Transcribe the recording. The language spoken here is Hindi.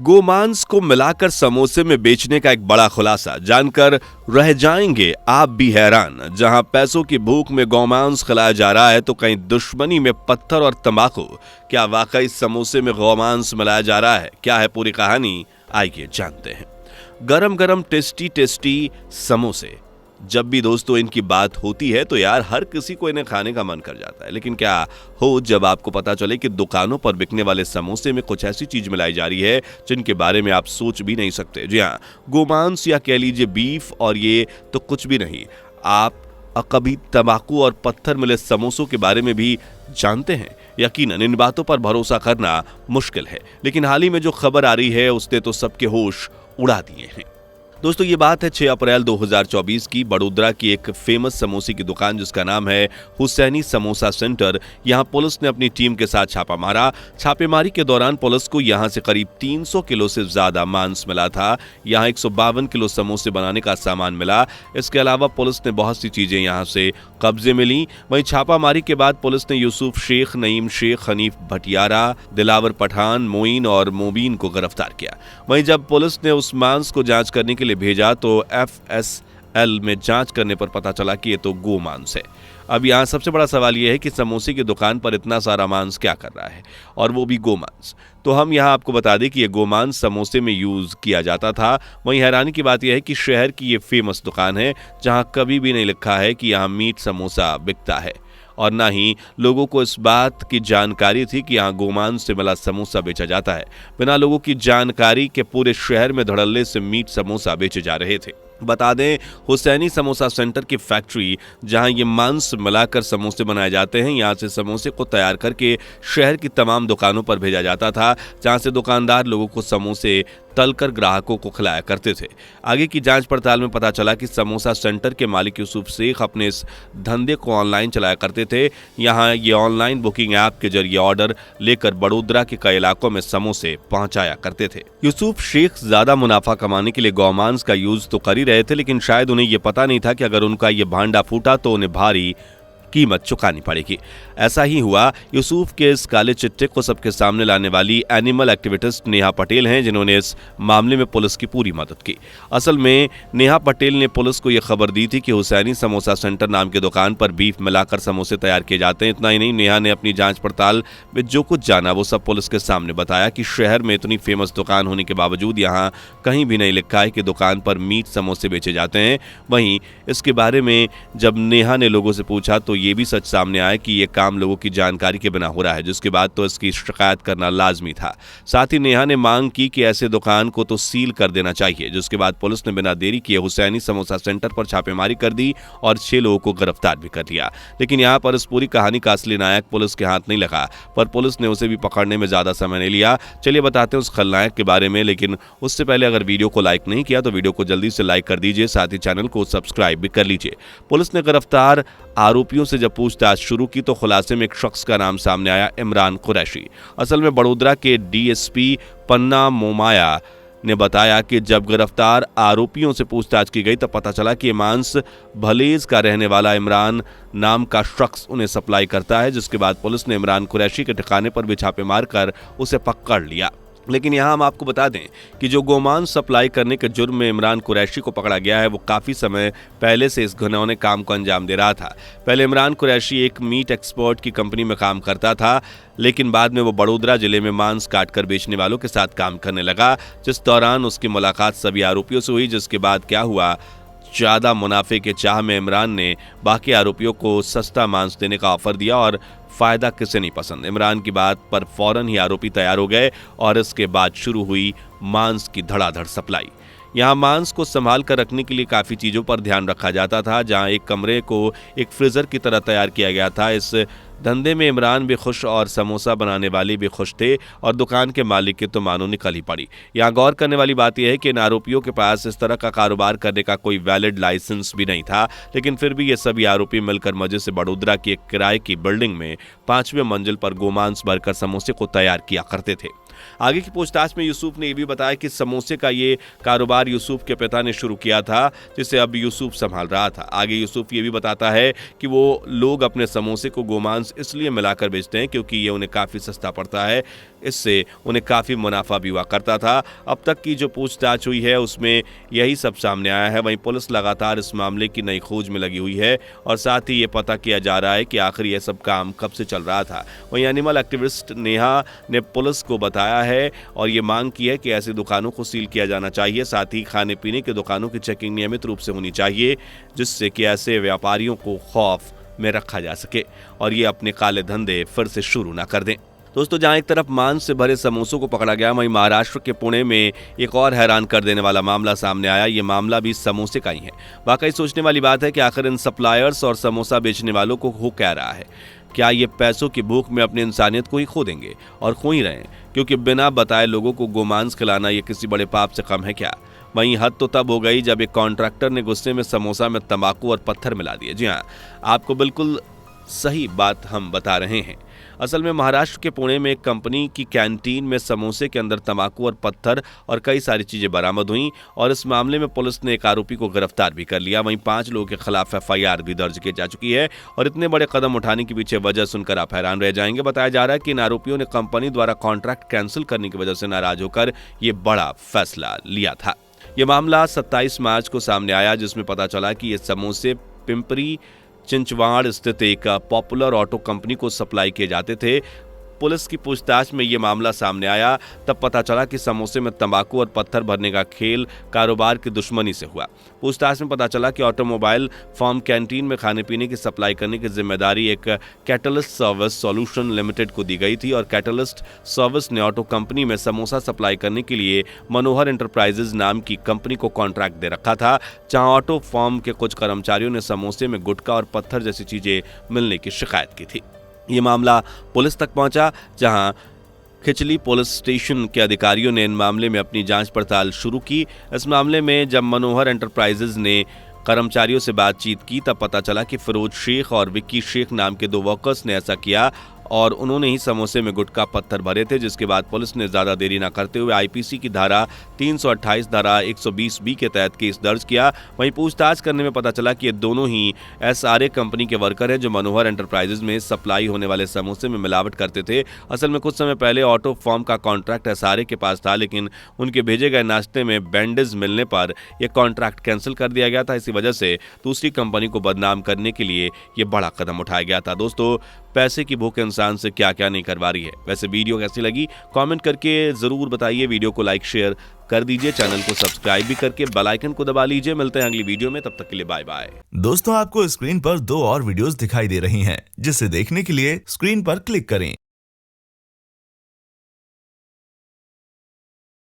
गोमांस को मिलाकर समोसे में बेचने का एक बड़ा खुलासा जानकर रह जाएंगे आप भी हैरान। जहां पैसों की भूख में गोमांस खिलाया जा रहा है तो कहीं दुश्मनी में पत्थर और तंबाकू। क्या वाकई समोसे में गोमांस मिलाया जा रहा है? क्या है पूरी कहानी, आइए जानते हैं। गरम गरम टेस्टी समोसे, जब भी दोस्तों इनकी बात होती है तो यार हर किसी को इन्हें खाने का मन कर जाता है। लेकिन क्या हो जब आपको पता चले कि दुकानों पर बिकने वाले समोसे में कुछ ऐसी चीज मिलाई जा रही है जिनके बारे में आप सोच भी नहीं सकते। जी हाँ, गोमांस या कह लीजिए बीफ, और ये तो कुछ भी नहीं। आप कभी तंबाकू और पत्थर मिले समोसों के बारे में भी जानते हैं? यकीनन इन बातों पर भरोसा करना मुश्किल है, लेकिन हाल ही में जो खबर आ रही है उसने तो सबके होश उड़ा दिए हैं। दोस्तों ये बात है 6 अप्रैल 2024 की। बड़ोदरा की एक फेमस समोसे की दुकान जिसका नाम है हुसैनी समोसा सेंटर, यहां पुलिस ने अपनी टीम के साथ छापा मारा। छापेमारी के दौरान पुलिस को यहां से करीब 300 किलो से ज्यादा मांस मिला था। यहां 152 किलो समोसे बनाने का सामान मिला। इसके अलावा पुलिस ने बहुत सी चीजें यहां से कब्जे में ली। वहीं छापामारी के बाद पुलिस ने यूसुफ शेख, नईम शेख, हनीफ भटियारा, दिलावर पठान, मोइन और मोबीन को गिरफ्तार किया। वहीं जब पुलिस ने उस मांस को जांच करने के लिए भेजा तो FSL में जांच करने पर पता चला कि ये तो गोमांस है। अब यहाँ सबसे बड़ा सवाल यह है कि समोसे की दुकान पर इतना सारा मांस क्या कर रहा है, और वो भी गोमांस। तो हम यहाँ आपको बता दें कि ये गोमांस समोसे में यूज किया जाता था। वहीं हैरानी की बात यह है कि शहर की ये फेमस दुकान है जहाँ कभी भी नहीं लिखा है कि यहाँ मीट समोसा बिकता है, और ना ही लोगों को इस बात की जानकारी थी कि यहाँ गोमांस से मिला समोसा बेचा जाता है। बिना लोगों की जानकारी के पूरे शहर में धड़ल्ले से मीट समोसा बेचे जा रहे थे। बता दें, हुसैनी समोसा सेंटर की फैक्ट्री जहां ये मांस मिलाकर समोसे बनाए जाते हैं, यहां से समोसे को तैयार करके शहर की तमाम दुकानों पर भेजा जाता था, जहां से दुकानदार लोगों को समोसे तलकर ग्राहकों को खिलाया करते थे। आगे की जांच पड़ताल में पता चला कि समोसा सेंटर के मालिक यूसुफ शेख अपने इस धंधे को ऑनलाइन चलाया करते थे। यहां ये ऑनलाइन बुकिंग ऐप के जरिए ऑर्डर लेकर बड़ोदरा के कई इलाकों में समोसे पहुंचाया करते थे। यूसुफ शेख ज्यादा मुनाफा कमाने के लिए गोमांस का यूज तो कर ही रहे थे, लेकिन शायद उन्हें यह पता नहीं था कि अगर उनका ये भांडा फूटा तो उन्हें भारी कीमत चुकानी पड़ेगी। ऐसा ही हुआ। यूसुफ के इस काले चिट्टे को सबके सामने लाने वाली एनिमल एक्टिविस्ट नेहा पटेल हैं, जिन्होंने इस मामले में पुलिस की पूरी मदद की। असल में नेहा पटेल ने पुलिस को यह खबर दी थी कि हुसैनी समोसा सेंटर नाम की दुकान पर बीफ मिलाकर समोसे तैयार किए जाते हैं। इतना ही नहीं, नेहा ने अपनी जांच पड़ताल में जो कुछ जाना वो सब पुलिस के सामने बताया कि शहर में इतनी फेमस दुकान होने के बावजूद यहाँ कहीं भी नहीं लिखा है कि दुकान पर मीट समोसे बेचे जाते हैं। वहीं इसके बारे में जब नेहा ने लोगों से पूछा तो ये भी सच सामने आया कि ये काम लोगों की जानकारी के बिना हो रहा है, जिसके बाद तो इसकी शिकायत करना लाजमी था। साथ ही नेहा ने मांग की कि ऐसे दुकान को तो सील कर देना चाहिए, जिसके बाद पुलिस ने बिना देरी किए हुसैनी समोसा सेंटर पर छापेमारी कर दी और 6 लोगों को गिरफ्तार भी कर लिया। लेकिन यहाँ पर इस पूरी कहानी का असली नायक पुलिस के हाथ नहीं लगा, पर पुलिस ने उसे भी पकड़ने में ज्यादा समय नहीं लिया। चलिए बताते हैं उस खलनायक के बारे में, लेकिन उससे पहले अगर वीडियो को लाइक नहीं किया तो वीडियो को जल्दी से लाइक कर दीजिए, साथ ही चैनल को सब्सक्राइब भी कर लीजिए। पुलिस ने गिरफ्तार आरोपियों से जब पूछताछ शुरू की तो खुलासे में एक शख्स का नाम सामने आया, इमरान कुरैशी। असल में बड़ोदरा के DSP पन्ना मोमाया ने बताया कि जब गिरफ्तार आरोपियों से पूछताछ की गई तब पता चला कि मांस भलेज का रहने वाला इमरान नाम का शख्स उन्हें सप्लाई करता है, जिसके बाद पुलिस ने इमरान कुरैशी के ठिकाने पर भी छापे मारकर उसे पकड़ लिया। लेकिन यहाँ हम आपको बता दें कि जो गोमांस सप्लाई करने के जुर्म में इमरान कुरैशी को पकड़ा गया है वो काफ़ी समय पहले से इस घिनौने काम को अंजाम दे रहा था। पहले इमरान कुरैशी एक मीट एक्सपोर्ट की कंपनी में काम करता था, लेकिन बाद में वो बड़ोदरा जिले में मांस काटकर बेचने वालों के साथ काम करने लगा, जिस दौरान उसकी मुलाकात सभी आरोपियों से हुई। जिसके बाद क्या हुआ, ज़्यादा मुनाफे के चाह में इमरान ने बाकी आरोपियों को सस्ता मांस देने का ऑफर दिया और फायदा किसे नहीं पसंद। इमरान की बात पर फौरन ही आरोपी तैयार हो गए और इसके बाद शुरू हुई मांस की धड़ाधड़ सप्लाई। यहाँ मांस को संभाल कर रखने के लिए काफ़ी चीज़ों पर ध्यान रखा जाता था, जहाँ एक कमरे को एक फ्रीज़र की तरह तैयार किया गया था। इस धंधे में इमरान भी खुश और समोसा बनाने वाले भी खुश थे, और दुकान के मालिक की तो मानो निकल ही पड़ी। यहाँ गौर करने वाली बात यह है कि इन आरोपियों के पास इस तरह का कारोबार करने का कोई वैलिड लाइसेंस भी नहीं था, लेकिन फिर भी ये सभी आरोपी मिलकर मजे से बड़ोदरा की एक किराए की बिल्डिंग में 5वें मंजिल पर गोमांस भरकर समोसे को तैयार किया करते थे। आगे की पूछताछ में यूसुफ ने यह भी बताया कि समोसे का ये कारोबार यूसुफ के पिता ने शुरू किया था, जिसे अब यूसुफ संभाल रहा था। आगे यूसुफ ये भी बताता है कि वो लोग अपने समोसे को गोमांस समोसे इसलिए मिलाकर बेचते हैं क्योंकि ये उन्हें काफ़ी सस्ता पड़ता है, इससे उन्हें काफ़ी मुनाफा भी हुआ करता था। अब तक की जो पूछताछ हुई है उसमें यही सब सामने आया है। वहीं पुलिस लगातार इस मामले की नई खोज में लगी हुई है और साथ ही ये पता किया जा रहा है कि आखिर ये सब काम कब से चल रहा था। वहीं एनिमल एक्टिविस्ट नेहा ने पुलिस को बताया है और ये मांग की है कि ऐसी दुकानों को सील किया जाना चाहिए। साथ ही खाने पीने की दुकानों की चेकिंग नियमित रूप से होनी चाहिए, जिससे कि ऐसे व्यापारियों को खौफ में रखा जा सके और ये अपने काले धंधे फिर से शुरू ना कर दें। दोस्तों, जहां एक तरफ मांस से भरे समोसों को पकड़ा गया, वहीं महाराष्ट्र के पुणे में एक और हैरान कर देने वाला मामला सामने आया। ये मामला भी समोसे का ही है। वाकई सोचने वाली बात है कि आखिर इन सप्लायर्स और समोसा बेचने वालों को हो क्या रहा है। क्या ये पैसों की भूख में अपनी इंसानियत को ही खो देंगे और खो ही रहे हैं, क्योंकि बिना बताए लोगों को गोमांस खिलाना ये किसी बड़े पाप से कम है क्या। वहीं हद तो तब हो गई जब एक कॉन्ट्रैक्टर ने गुस्से में समोसा में तंबाकू और पत्थर मिला दिए। जी हाँ, आपको बिल्कुल सही बात हम बता रहे हैं। असल में महाराष्ट्र के पुणे में एक कंपनी की कैंटीन में समोसे के अंदर तंबाकू और पत्थर और कई सारी चीजें बरामद हुई और इस मामले में पुलिस ने एक आरोपी को गिरफ्तार भी कर लिया। वहीं 5 लोगों के खिलाफ FIR भी दर्ज की जा चुकी है और इतने बड़े कदम उठाने के पीछे वजह सुनकर आप हैरान रह जाएंगे। बताया जा रहा है कि इन आरोपियों ने कंपनी द्वारा कॉन्ट्रैक्ट कैंसिल करने की वजह से नाराज होकर ये बड़ा फैसला लिया था। ये मामला 27 मार्च को सामने आया, जिसमें पता चला कि ये समोसे पिंपरी चिंचवाड़ स्थित एक पॉपुलर ऑटो कंपनी को सप्लाई किए जाते थे। पुलिस की पूछताछ में यह मामला सामने आया, तब पता चला कि समोसे में तंबाकू और पत्थर भरने का खेल कारोबार की दुश्मनी से हुआ। पूछताछ में पता चला कि ऑटोमोबाइल फॉर्म कैंटीन में खाने पीने की सप्लाई करने की जिम्मेदारी एक कैटलिस्ट सर्विस सॉल्यूशन लिमिटेड को दी गई थी और कैटलिस्ट सर्विस ने ऑटो कंपनी में समोसा सप्लाई करने के लिए मनोहर एंटरप्राइजेज नाम की कंपनी को कॉन्ट्रैक्ट दे रखा था, जहां ऑटो फॉर्म के कुछ कर्मचारियों ने समोसे में गुटखा और पत्थर जैसी चीजें मिलने की शिकायत की थी। ये मामला पुलिस तक पहुंचा, जहां खिचली पुलिस स्टेशन के अधिकारियों ने इन मामले में अपनी जांच पड़ताल शुरू की। इस मामले में जब मनोहर एंटरप्राइजेज ने कर्मचारियों से बातचीत की, तब पता चला कि फिरोज शेख और विक्की शेख नाम के 2 वर्कर्स ने ऐसा किया और उन्होंने ही समोसे में गुटखा पत्थर भरे थे, जिसके बाद पुलिस ने ज्यादा देरी न करते हुए IPC की धारा 328 धारा 120B के तहत केस दर्ज किया। वहीं पूछताछ करने में पता चला कि ये दोनों ही SRA कंपनी के वर्कर हैं, जो मनोहर एंटरप्राइजेज में सप्लाई होने वाले समोसे में मिलावट करते थे। असल में कुछ समय पहले ऑटो फॉर्म का कॉन्ट्रैक्ट SRA के पास था, लेकिन उनके भेजे गए नाश्ते में बैंडेज मिलने पर यह कॉन्ट्रैक्ट कैंसिल कर दिया गया था। इसी वजह से दूसरी कंपनी को बदनाम करने के लिए यह बड़ा कदम उठाया गया था। दोस्तों, पैसे की भूख इंसान से क्या क्या नहीं करवा रही है। वैसे वीडियो कैसी लगी कमेंट करके जरूर बताइए। वीडियो को लाइक शेयर कर दीजिए, चैनल को सब्सक्राइब भी करके बेल आइकन को दबा लीजिए। मिलते हैं अगली वीडियो में, तब तक के लिए बाय बाय। दोस्तों, आपको स्क्रीन पर 2 और वीडियोस दिखाई दे रही हैं, जिसे देखने के लिए स्क्रीन पर क्लिक करें।